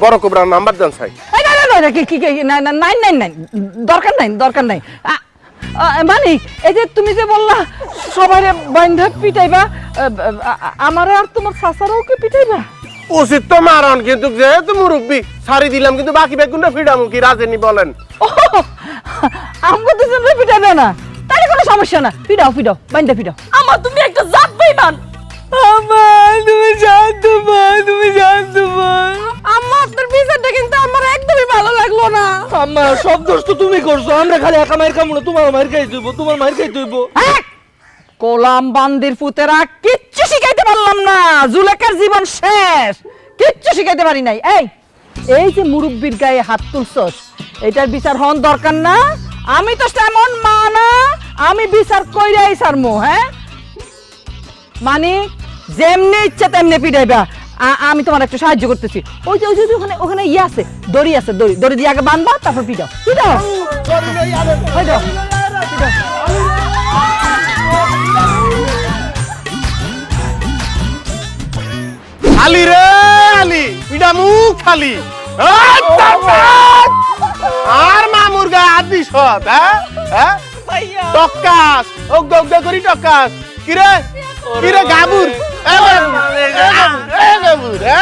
বড় কোবরার নাম্বার দেন চাই। নাই দরকার নাই মানে এই যে তুমি যে বললা সবাই বন্ধা পিটাইবা, আমার আর তোমার চাচারাও কি পিটাইবা? উচিত তো মারণ, কিন্তু যেহেতু মুরব্বী ছাড়ি দিলাম, কিন্তু বাকি বেগুনটা ফিডামু কি রাজেনি বলেন? আমাকে দুজনে পিটাবে না, তাহলে কোনো সমস্যা না। পিটাও বন্ধা পিটাও। আমার তুমি একটা জাত বেইমান। তুমি জানতো আম্মা আপনার বিচারটা কিন্তু আমার একদমই ভালো লাগলো না। আম্মা সব দোষ তো তুমি করছো, আমরা খালি একা মায়ের কামড়, তোমার মায়ের খাই তুইব, তোমার মায়ের খাই তুইব। কোলাম বান্দির পুতেরা কিচ্ছু শিখাইতে পারলাম না, জুলেখার জীবন শেষ, কিচ্ছু শিখাইতে পারি নাই। এই যে মুরব্বির গায়ে হাত তুলছস, এটার বিচার হন দরকার না? আমি তো তেমন মা না, আমি বিচার কইরাই ছাড়মু। হ্যাঁ মানে যেমনি ইচ্ছা তেমনি পিটাইবা। আমি তোমার একটু সাহায্য করতেছি। ওই যে ওখানে ইয়ে আছে, দড়ি আছে, দড়ি দিয়ে আগে বাঁধবা, তারপর পিটাও। খালি রে আলি পিডামু খালি। আর মামুর গায়ে হাত দিস? হ্যাঁ টক্কাস অজ্ঞ করি টক্কাস। কিরে গাবুর, গাবুর, হ্যাঁ